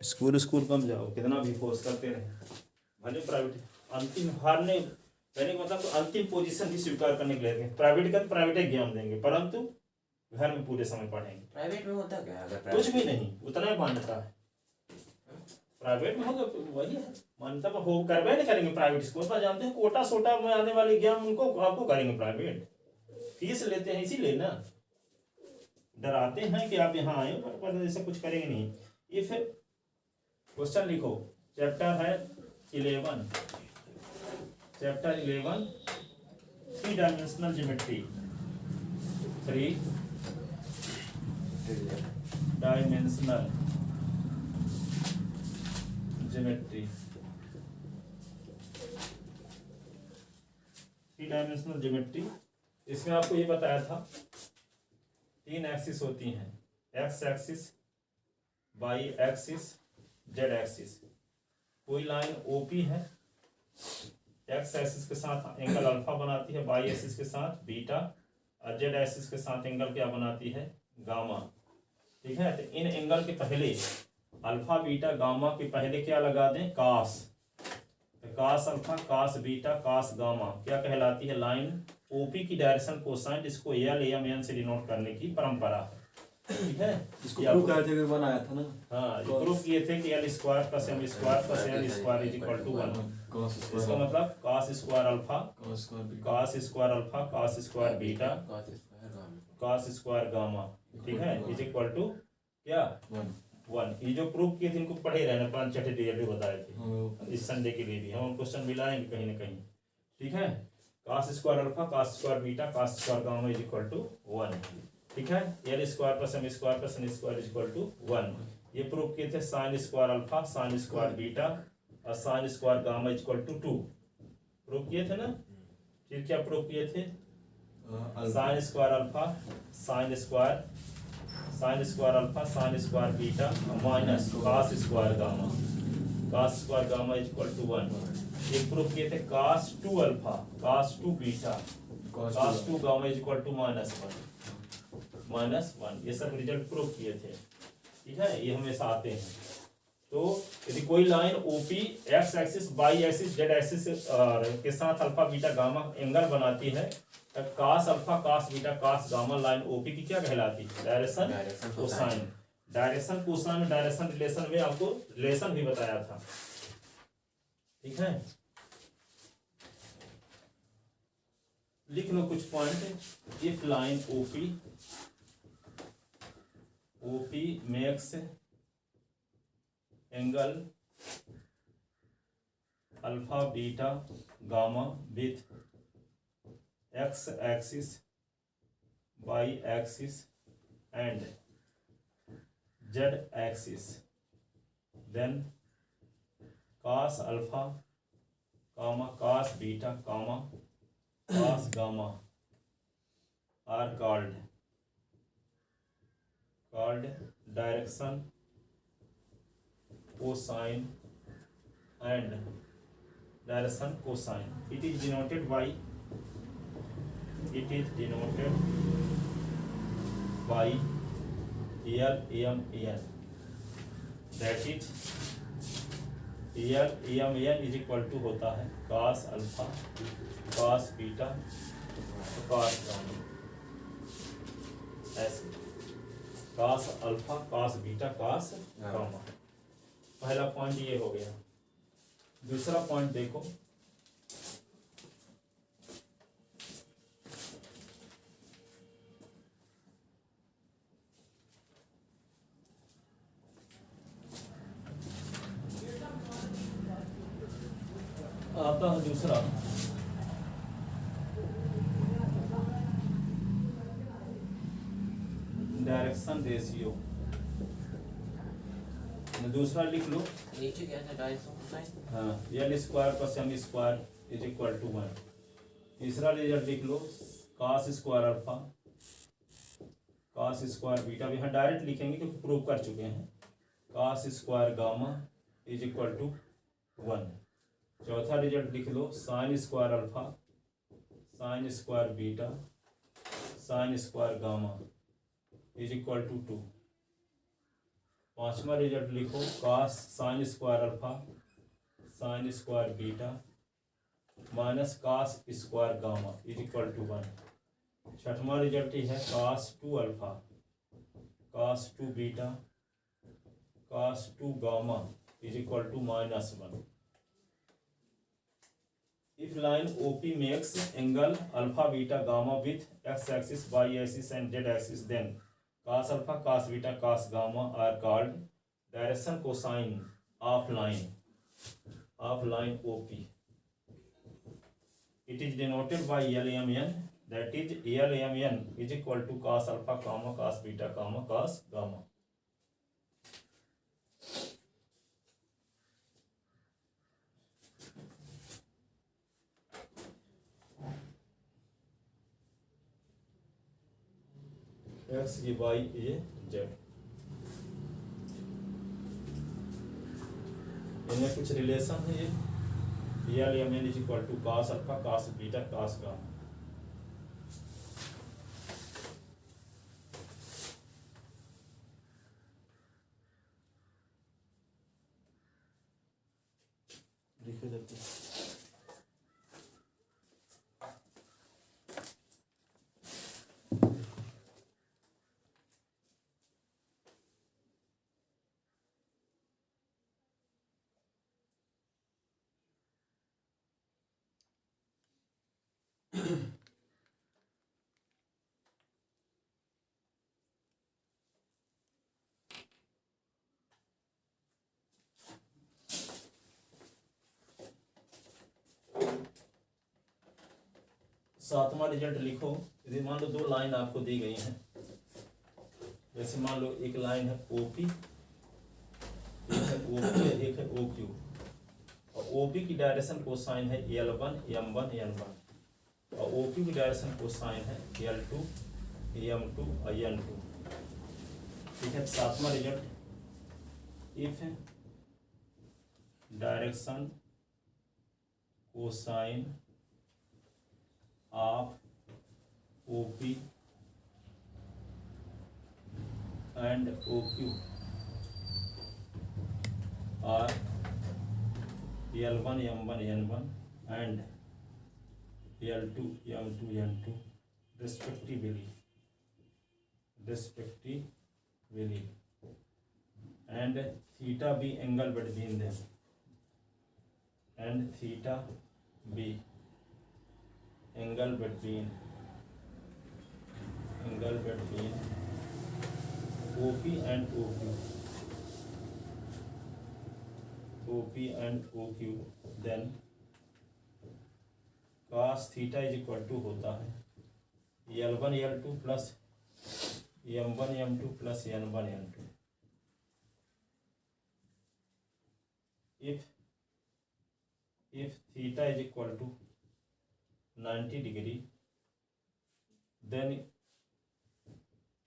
School कम जाओ, कितना भी फोर्स करते रहे, भले प्राइवेट अंतिम हारने कहने का मतलब अंतिम पोजीशन भी स्वीकार करने के लिए प्राइवेट का प्राइवेट एग्जाम देंगे, परंतु घर में पूरे समय पढ़ेंगे। प्राइवेट में होता क्या है? अगर कुछ भी नहीं, उतना ही मान्यता है। प्राइवेट में होगा वही है मान्यता, पर हो करवे नहीं करेंगे प्राइवेट स्कूल पर, जानते हैं कोटा सोटा में आने वाले एग्जाम उनको आपको करेंगे प्राइवेट, फीस लेते हैं इसीलिए ना, डराते हैं कि आप यहाँ आए पर ऐसा कुछ करेंगे नहीं। ये फिर क्वेश्चन लिखो, चैप्टर है 11, chapter 11 three dimensional geometry, 3 dimensional geometry, 3 dimensional geometry. इसमें आपको ये बताया था 3 एक्सिस होती हैं, X axis, Y axis, Z axis. कोई लाइन ओपी है, एक्स एक्सिस के साथ एंगल अल्फा बनाती है, वाई एक्सिस के साथ बीटा, और जेड एक्सिस के साथ एंगल क्या बनाती है, गामा। ठीक है, तो इन एंगल के पहले अल्फा बीटा गामा के पहले क्या लगा दें, कास। तो cos alpha, cos beta, cos gamma क्या कहलाती है, लाइन ओपी की डायरेक्शन कोसाइन, जिसको एल एम एन से डिनोट करने की परंपरा है। ठीक है, इसको प्रूव करते हुए बनाया था ना। हाँ, ये प्रूफ किए थे कि L square plus M square plus L square is equal to 1। इसका मतलब cos square alpha, cos square alpha, cos square beta, cos square gamma, ठीक है, इज इक्वल टू क्या, 1। ये जो प्रूफ किए थे इनको पढ़े रहना, 5 डे बताए थे इस संडे के लिए भी, हम क्वेश्चन मिलाएंगे कहीं ना कहीं। ठीक है, cos square alpha, cos square beta, cos square gamma is equal to 1। ठीक है, L square plus M square plus N square is equal to 1। ये प्रूफ किए थे sine square alpha, sine square beta और sine square gamma is equal to 2। Proof किए थे ना। फिर क्या प्रूफ किए थे, sine square alpha, sine square alpha, sine square beta minus cos square gamma, cos square gamma is equal to 1। एक proof किए थे cos 2 alpha, cos 2 beta, cos 2 gamma is equal to -1। ये सब रिजल्ट प्रूव किए थे। ठीक है, ये हमेशा आते हैं। तो यदि कोई line OP X axis, Y axis, Z axis के साथ अल्फा बीटा गामा एंगल बनाती है, तो cos alpha, cos beta, cos gamma line OP की क्या कहलाती है, direction cosine. Direction cosine, direction relation में आपको रिलेशन भी बताया था। ठीक है, लिख लो कुछ point. If line OP makes angle alpha beta gamma with X axis, Y axis and Z axis, then cos alpha comma cos beta comma cos gamma are called direction cosine and direction cosine. It is denoted by LMN. That is LMN is equal to होता है cos alpha, cos beta, cos gamma. ऐसे कास alpha, cos beta, cos gamma. पहला point ये हो गया। दूसरा point देखो, आता है दूसरा, डायरेक्शन रेशियो। दूसरा लिख लो, नीचे क्या था, डायरेक्शन कोसाइन। हाँ, L square plus M square is equal to 1। तीसरा रिजल्ट लिख लो, cos square alpha, cos square beta. यहाँ डायरेक्ट लिखेंगे क्योंकि प्रूव कर चुके हैं। Cos square gamma is equal to 1। चौथा रिजल्ट लिख लो, sine square alpha, sine square beta, sine square gamma is equal to 2। पांचवा रिजल्ट लिखो, cos sine square alpha sine square beta minus cos square gamma is equal to 1। छठवां result ही है cos 2 alpha cos 2 beta cos 2 gamma is equal to -1। If line OP makes angle alpha beta gamma with x axis, y axis and z axis, then cos alpha cos beta cos gamma are called direction cosine of line OP. It is denoted by LMN, that is LMN is equal to cos alpha comma cos beta comma cos gamma. X ये Y ये Z, इनमें कुछ relation है। ये L M N is equal to cos alpha cos beta cos gamma. लिखे जाते हैं। सातवां रिजल्ट लिखो। यदि मान लो दो लाइन आपको दी गई हैं, जैसे मान लो एक लाइन है ओपी, एक है ओपी, एक है ओक्यू, और ओपी की डायरेक्शन कोसाइन है L1 M1 N1 और ओक्यू की डायरेक्शन कोसाइन है L2 M2 और N2। ठीक है, सातवां result, if direction cosine of OP and OQ are L1 M1 N1 and L2 M2 N2 respectively, and theta be angle between them, and theta be angle between OP and OQ, then cos theta is equal to होता है L1 L2 plus M1 M2 plus N1 N2। if theta is equal to 90 degree, then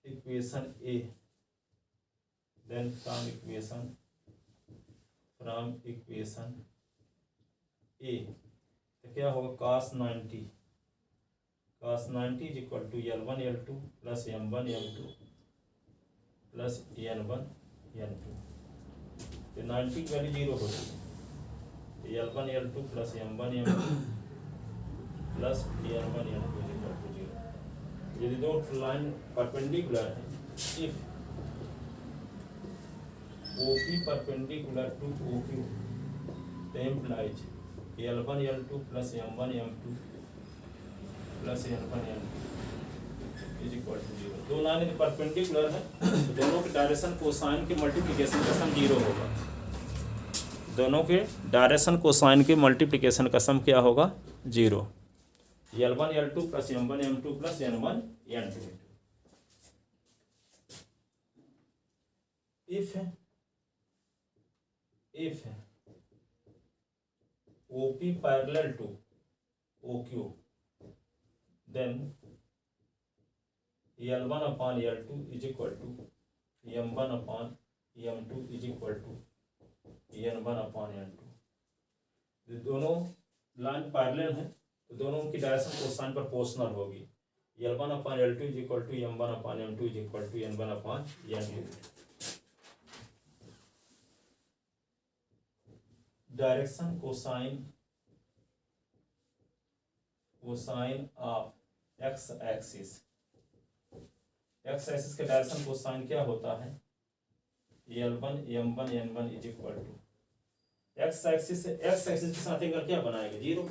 equation A, then from equation A तो क्या होगा, cos 90 is equal to L1 L2 plus M1 M2 plus N1 N2। तो 90 की value 0 होगी, L1 L2 plus M1 M2 plus N1 N2 equal to 0। यदि दो line perpendicular है, if OP perpendicular to OQ, तो implies L1 L2 plus M1 M2 plus N1 N2 is equal to 0। दो line perpendicular है तो दोनों के direction cosine के मल्टीप्लिकेशन का सम 0 होगा। दोनों के डायरेक्शन कोसाइन के मल्टीप्लिकेशन का सम क्या होगा, 0। L1 L2 plus M1 M2 plus N1 N2। if OP parallel to OQ, then L1 upon L2 is equal to M1 upon M2 is equal to N1 upon N2। दोनों line parallel हैं तो दोनों की direction cosine proportional होगी। L1 upon L2 is equal to M1 upon M2 is equal to N1 upon N2। Direction cosine of X axis के direction cosine क्या होता है L1 M1 N1 is equal to X axis के साथ angle क्या बनाएगा 0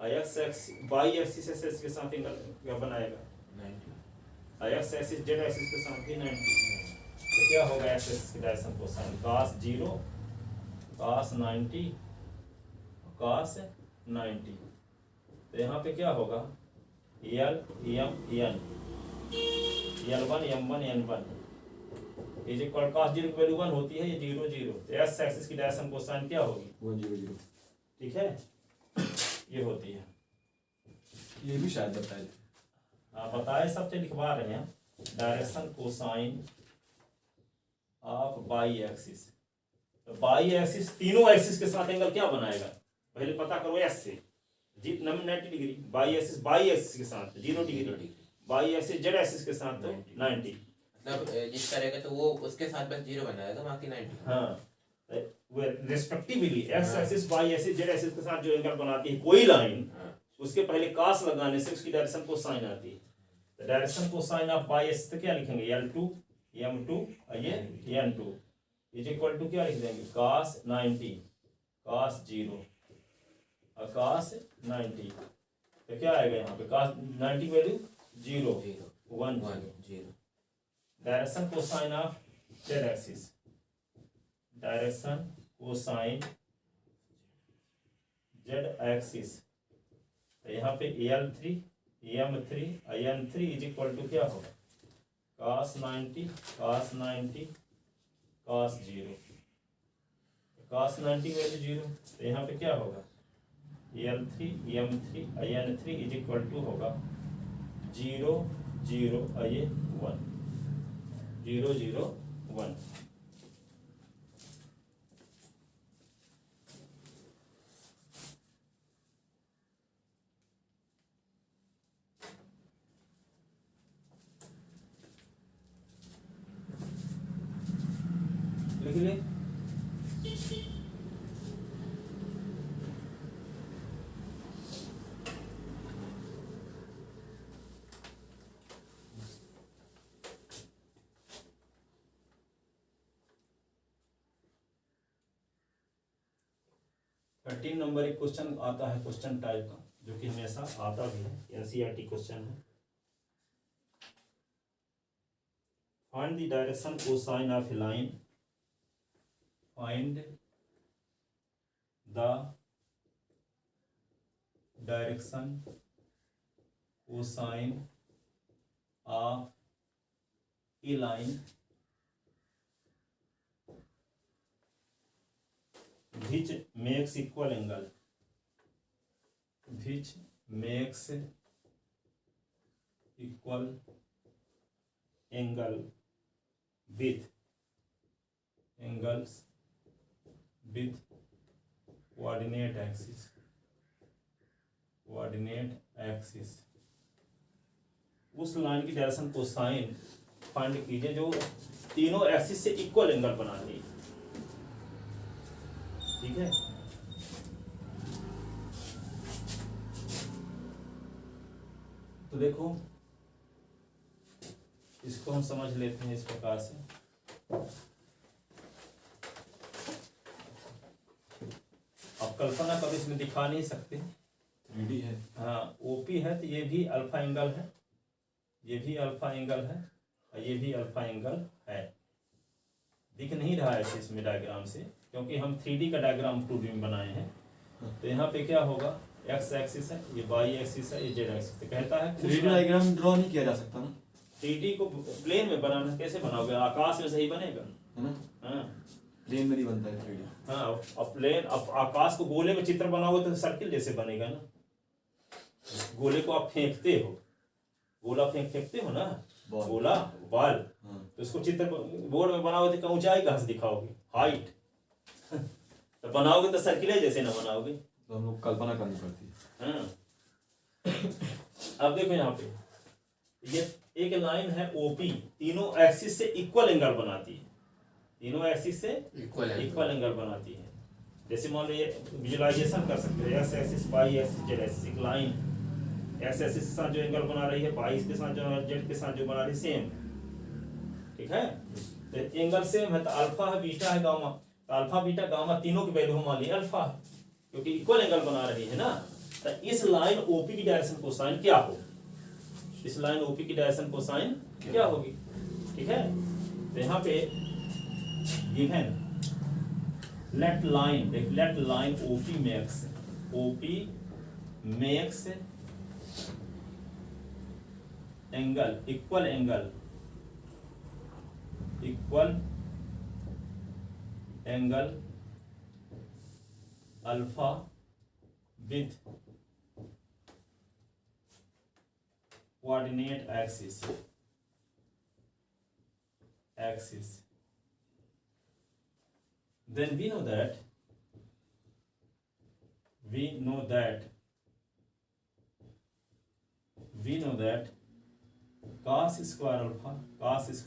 और x axis Y axis के साथ एंगल क्या बनाएगा 90 और एक्स एक्सिस जेड एक्सिस के साथ भी 90। तो क्या होगा एक्स एक्सिस की direction cosine cos 0 cos 90 cos 90। तो यहाँ पे क्या होगा L M N L1 M1 N1 is equal cos 0 की वैल्यू 1 होती है, ये 0 0। तो एक्स एक्सिस की डायरेक्शन कोसाइन क्या होगी 1 0 0। ठीक है, ये होती है। ये भी शायद बताए थे। बताए, सबसे लिखवा रहे हैं direction cosine of by axis. तो बाई एक्सिस तीनों एक्सिस के साथ एंगल क्या बनाएगा पहले पता करो एस से जी 90 डिग्री बाई एक्सिस के साथ 0 degree by axis Z axis के साथ तो 90। मतलब जिस करेगा तो वो उसके साथ बस 0 बनाएगा बाकी 90। हाँ, वो respectively x axis by axis Z axis के साथ जो एंगल बनाती है कोई लाइन उसके पहले कास लगाने से उसकी डायरेक्शन कोसाइन आती है। तो direction cosine of by axis तो क्या लिखेंगे L2 M2 और ये N2 इज इक्वल टू क्या लिख देंगे cos 90 cos 0 और cos 90। तो क्या आएगा यहाँ पे cos 90 value 0 1 0। Direction cosine of Z axis direction cosine Z axis तो यहाँ पे L3 M3 N3 is equal to क्या होगा cos 90 cos 90 cos 0 cos 90 value 0। तो यहाँ पे क्या होगा L3 M3 N3 is equal to होगा 0 0 और ये 1 0 0 1। लिख ले थर्टीन नंबर एक क्वेश्चन आता है क्वेश्चन टाइप का जो कि हमेशा आता भी है एनसीईआरटी क्वेश्चन है। Find the direction cosine of A line find the direction cosine of a line which makes equal angle with angles with coordinate axis उस लाइन की डायरेक्शन कोसाइन फाइंड कीजिए जो तीनों एक्सिस से इक्वल एंगल बनाती है। ठीक है, तो देखो इसको हम समझ लेते हैं इस प्रकार से। आप कल्पना कभी इसमें दिखा नहीं सकते 3D है। हाँ, ओपी है तो ये भी अल्फा एंगल है, ये भी अल्फा एंगल है और ये भी अल्फा एंगल है। दिख नहीं रहा है इसमें डायग्राम से क्योंकि हम 3D का डायग्राम 2D में बनाए हैं। तो यहाँ पे क्या होगा एक्स एक्सिस है, ये वाई एक्सिस है, ये जेड एक्सिस है। कहता है 3D डायग्राम ड्रॉ नहीं किया जा सकता ना। 3D को प्लेन में बनाना कैसे बनाओगे, आकाश में सही बनेगा है ना। हाँ प्लेन में नहीं बनता है 3D। हाँ, अब प्लेन अब आकाश को गोले में चित्र बनाओगे तो सर्किल जैसे बनेगा ना। गोले को आप फेंकते हो, गोला फेंकते हो ना, गोला बॉल, तो उसको चित्र बोर्ड में बनाओगे तो ऊंचाई कहाँ से दिखाओगे, हाइट। तो बनाओगे तो सर्किल जैसे ना बनाओगे, तो हम लोग कल्पना करनी पड़ती है। हाँ। अब देखो यहाँ पे ये एक लाइन है ओपी, तीनों एक्सिस से इक्वल एंगल बनाती है, तीनों एक्सिस से इक्वल एंगल बनाती है। जैसे मान लो ये विजुअलाइजेशन कर सकते हैं, एक्स एक्सिस पाई एक्सिस जेड एक्सिस, एक लाइन एक्स एक्सिस के साथ जो एंगल बना रही है, पाई के साथ जो जेड के साथ जो बना रही है सेम, ठीक है। तो एंगल सेम है तो अल्फा है बीटा है गामा, तो अल्फा बीटा गामा तीनों की वैल्यू मान ली अल्फा है, क्योंकि इक्वल एंगल बना रही है ना। तो इस लाइन ओपी की डायरेक्शन कोसाइन क्या हो, इस लाइन ओपी की डायरेक्शन कोसाइन क्या होगी, ठीक है। तो यहाँ पे गिवन लेट लाइन, देख let line OP makes angle equal angle alpha with coordinate axis then we know that cos square alpha is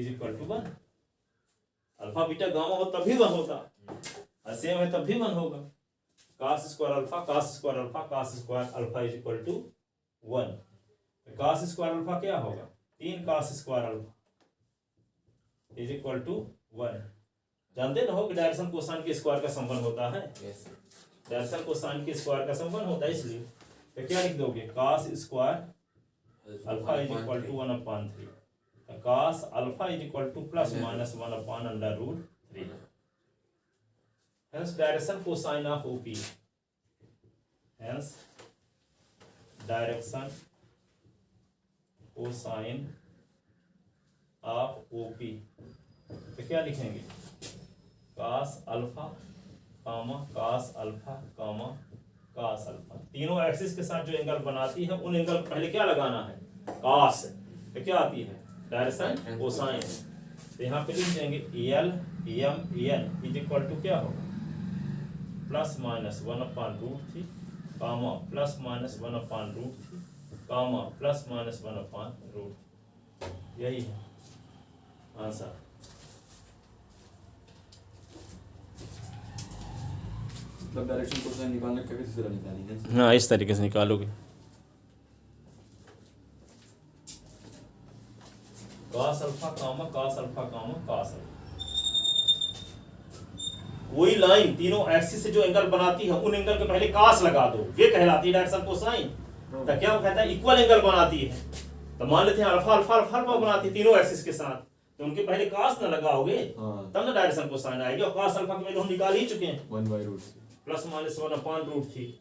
equal to 1। Alpha beta gamma हो तभी 1 होगा, और सेम है तब भी 1 होगा। cos square alpha is equal to 1। cos square alpha क्या होगा, 3 cos square alpha is equal to 1। जानते ना हो कि डायरेक्शन कोसाइन के स्क्वायर का संबंध होता है, डायरेक्शन कोसाइन के स्क्वायर का संबंध होता है, इसलिए तो क्या लिख दोगे, cos square alpha is equal to 1/3, cos alpha is equal to plus minus 1/√3। hence direction cosine of OP, hence direction cosine of OP, तो क्या लिखेंगे, cos alpha cos alpha cos alpha, तीनों एक्सिस के साथ जो एंगल बनाती है उन एंगल पहले क्या लगाना है, cos, तो क्या आती है डायरेक्शन कोसाइन। तो यहाँ पे लिख देंगे L M N is equal to क्या होगा, plus minus 1/√3 comma plus minus 1/√3 comma plus minus 1/√3, यही है आंसर। मतलब डायरेक्शन कोसाइन निकालने का किसी तरह निकालेंगे। हाँ, इस तरीके से निकालोगे, cos अल्फा cos अल्फा। कोई लाइन तीनों एक्सिस से जो एंगल बनाती है उन एंगल के पहले cos लगा दो, वे कहलाती है डायरेक्शन कोसाइन। तो क्या वो कहता है इक्वल एंगल बनाती है, तो मान लेते हैं अल्फा अल्फा अल्फा अल्फा बनाती है तीनों एक्सिस के साथ, तो उनके पहले cos ना लगाओगे तब ना डायरेक्शन कोसाइन आएगी। और cos अल्फा की वैल्यू हम निकाल ही चुके हैं 1/√3 प्लस माइनस 1/√3,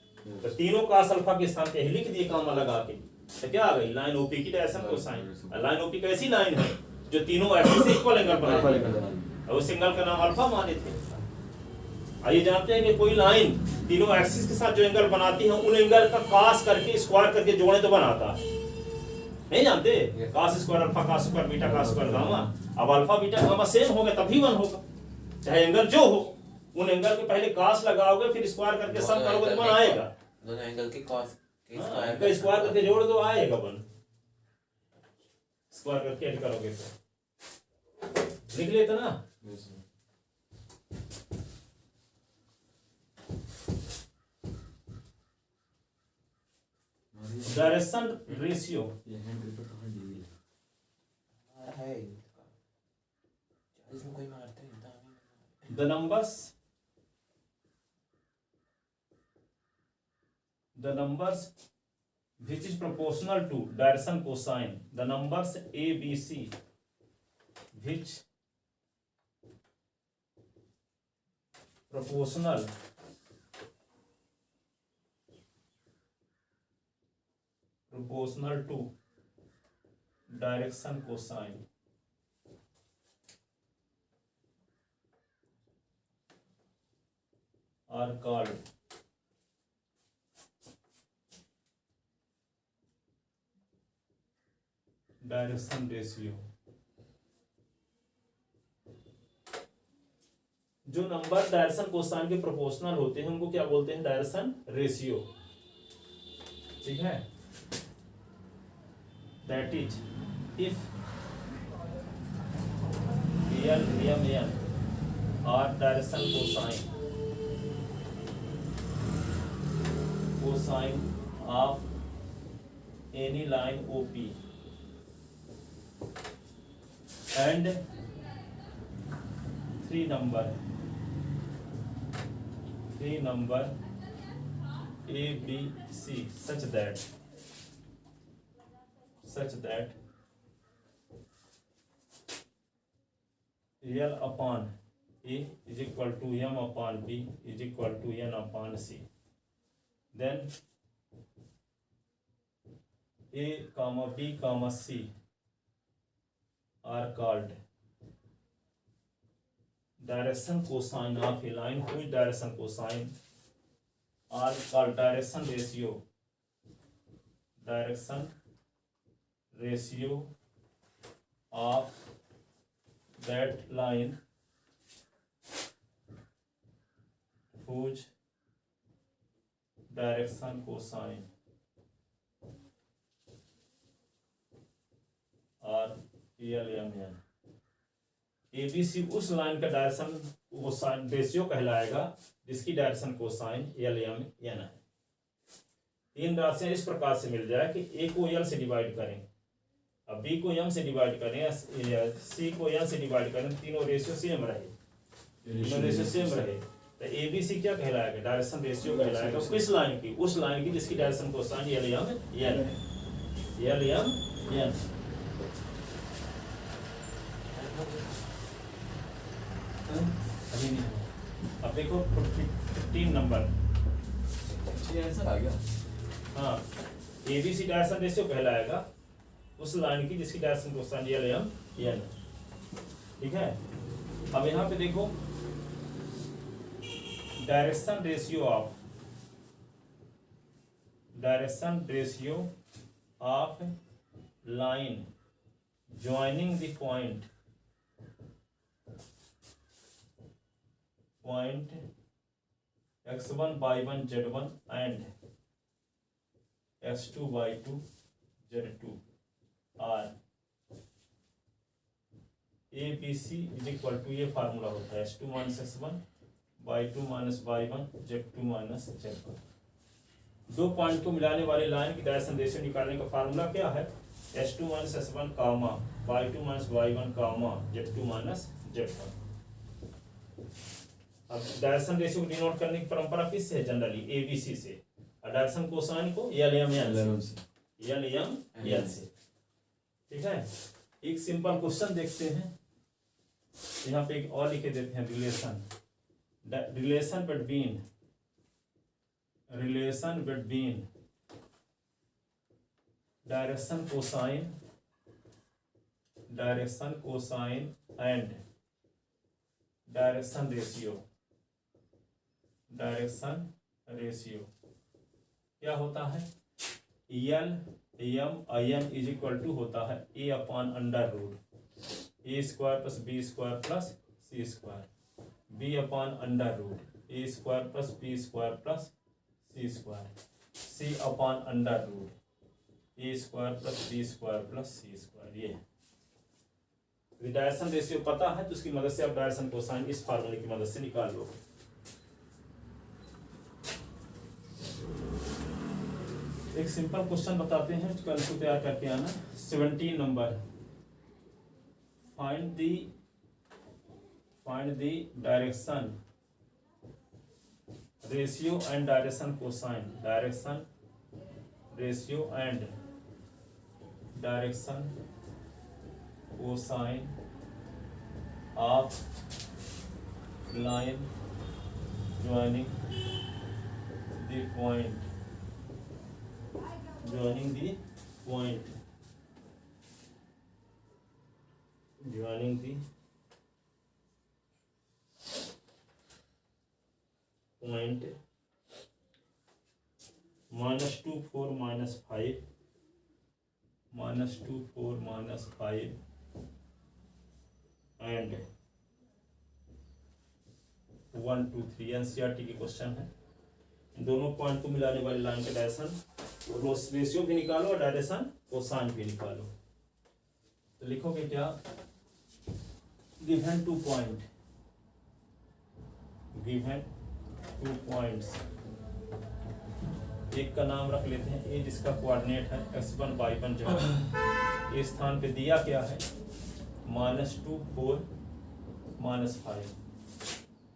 तो तीनों cos अल्फा के स्थान पे लिख दिए कामा लगा के, तो क्या आ गई लाइन ओपी की डायरेक्शन कोसाइन। लाइन ओपी कैसी लाइन है जो तीनों एक्सिस से इक्वल एंगल बनाती है, और उस एंगल का नाम अल्फा माने थे। आइए जानते हैं कि कोई लाइन तीनों एक्सिस के साथ जो एंगल बनाती है उन एंगल का cos करके स्क्वायर करके जोड़े तो बनाता है, नहीं जानते, cos square alpha cos square beta cos square gamma. अब अल्फा बीटा गामा सेम होगा तभी 1 होगा, चाहे एंगल जो हो, उन एंगल के पहले cos लगाओगे फिर स्क्वायर करके सम करोगे तो 1 आएगा। दोनों एंगल के cos के स्क्वायर करके जोड़ दो आएगा 1, स्क्वायर करके ऐड करोगे तो लिख लेते ना। डायरेक्शन रेशियो ये हैंड पेपर कहाँ डी है, इसमें कोई मारते नहीं, the numbers which is proportional to direction cosine, the numbers A B C which proportional to direction cosine are called direction ratio. जो नंबर डायरेक्शन कोसाइन के प्रोपोर्शनल होते हैं उनको क्या बोलते हैं, डायरेक्शन रेशियो, ठीक है। That is if L M N are direction cosine of any line OP and 3 number ABC such that L upon A is equal to M upon B is equal to N upon C. Then A comma B comma C are called direction cosine of a line whose direction cosine are called direction ratio of that line whose direction cosine are LMN. ABC उस line का direction cosine ratio कहलाएगा जिसकी direction cosine LMN है। तीन राशियां इस प्रकार से मिल जाए कि A को L से डिवाइड करें, अब B को M से डिवाइड करें, C को N से डिवाइड करें, तीनों रेशियो सेम रहे, तो ABC क्या कहलाएगा? डायरेक्शन रेशियो कहलाएगा किस लाइन की? उस लाइन की जिसकी डायरेक्शन कोसाइन LMN है। अभी नहीं, अब देखो 15 नंबर आंसर आ गया। हाँ, ABC डायरेक्शन रेशियो कहलाएगा उस लाइन की जिसकी डायरेक्शन कोसाइन LMN, ठीक है। अब यहाँ पे देखो direction ratio of line joining the point x1 y1 z1 and x2 y2 z2 are ABC is equal to, ये फार्मूला होता है x2 minus x1 y2 minus y1 z2 minus z1। दो पॉइंट को मिलाने वाली लाइन की direction ratio निकालने का फार्मूला क्या है? x2 minus x1 कामा y2 minus y1 कामा z2 minus z1। अब डायरेक्शन रेशियो को डिनोट करने की परंपरा किससे है? जनरली ABC से, और डायरेक्शन कोसाइन को LMN से, ठीक है। एक सिंपल क्वेश्चन देखते हैं, यहाँ पे एक और लिखे देते हैं, relation between direction cosine and direction ratio क्या होता है? LMIN इज इक्वल टू होता है A upon under root A square plus B square plus C square, B upon under root A square plus B square plus C square, C upon under root A square plus B square plus C square. ये direction ratio पता है तो उसकी मदद से आप direction cosine इस फार्मूले की मदद से निकाल लो। एक सिंपल क्वेश्चन बताते हैं, कल को तैयार करके आना। 17 number, find the direction ratio and direction cosine, direction ratio and direction cosine of line joining the point -2 4 -5 -2 4 -5 and 1 2 3 NCERT की क्वेश्चन है। इन दोनों पॉइंट को मिलाने वाली लाइन का डायरेक्शन रेशियो भी निकालो और डायरेक्शन कोसाइन भी निकालो। तो लिखोगे क्या? गिवन 2 पॉइंट, गिवन 2 पॉइंट्स, एक का नाम रख लेते हैं ए जिसका कोऑर्डिनेट है x1 y1 z। इस स्थान पे दिया क्या है -2 4 -5,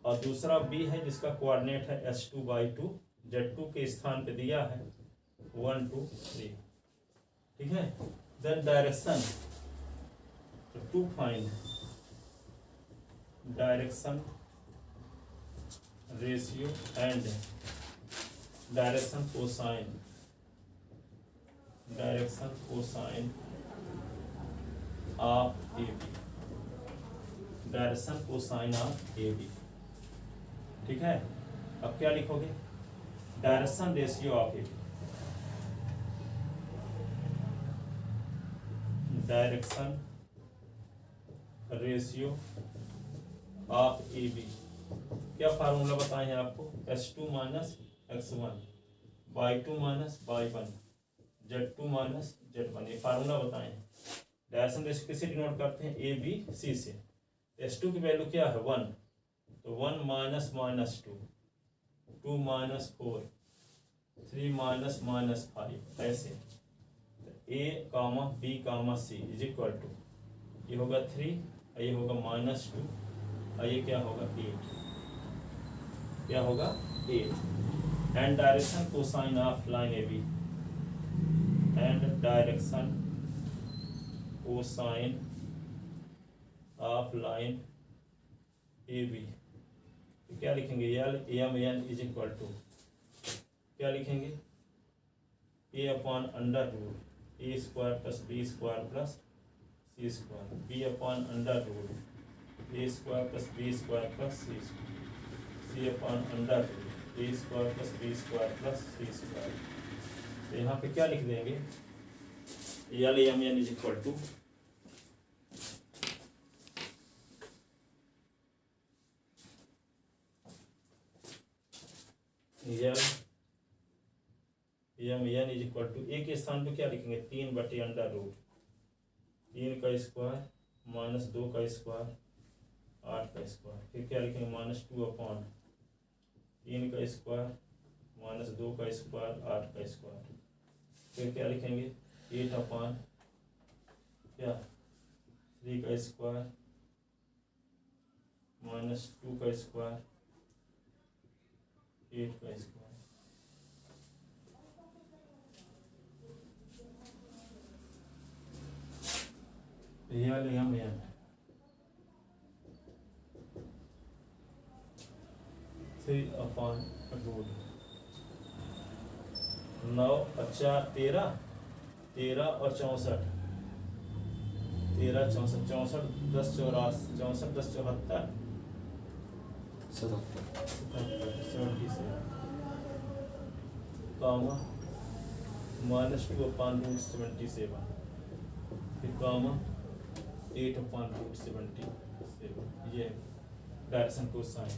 और दूसरा b है जिसका कोऑर्डिनेट है s2 y2, z2 के स्थान पे दिया है 1 2 3। ठीक है, then direction, to find direction ratio and direction cosine, direction cosine of A B, direction cosine of A B. ठीक है, अब क्या लिखोगे, direction ratio of A B, direction ratio of A B. क्या फार्मूला बताए हैं आपको, s2 minus x1 y2 minus y1 z2 minus z1, ये फार्मूला बताए हैं। डायरेक्शन रेशियो किससे डिनोट करते हैं, ए बी सी से। s2 की वैल्यू क्या है 1, तो 1 माइनस -2, 2 माइनस 4, 3 माइनस -5, ऐसे a comma b comma c is equal to, ये होगा 3, ये होगा -2, और ये क्या होगा 8, क्या होगा 8। And direction cosine of line A B, and direction cosine of line A B, क्या लिखेंगे, M N is equal to, क्या लिखेंगे, A upon under root A square plus B square plus C square, B upon under root A square plus B square plus C square, C upon under root A square plus B square plus C square. तो यहाँ पे क्या लिख देंगे, L M N is equal to M N is equal to, A के स्थान पे क्या लिखेंगे, 3/√, 3 का स्क्वायर माइनस 2 का स्क्वायर 8 का स्क्वायर, फिर क्या लिखेंगे -2 अपॉन 3 का स्क्वायर माइनस 2 का स्क्वायर 8 का स्क्वायर, फिर क्या लिखेंगे 8 अपॉन क्या 3 का स्क्वायर -2 का स्क्वायर 8 का स्क्वायर। एम 3/√, 9 अच्छा 13 और 64, 13 64 64 10 84 64 10 74 77 कामा -2/√77, फिर कामा 8/√77, ये डायरेक्शन कोसाइन।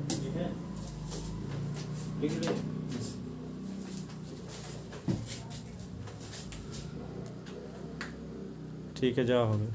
ठीक है, लिख ले। ठीक है, जा हो गया।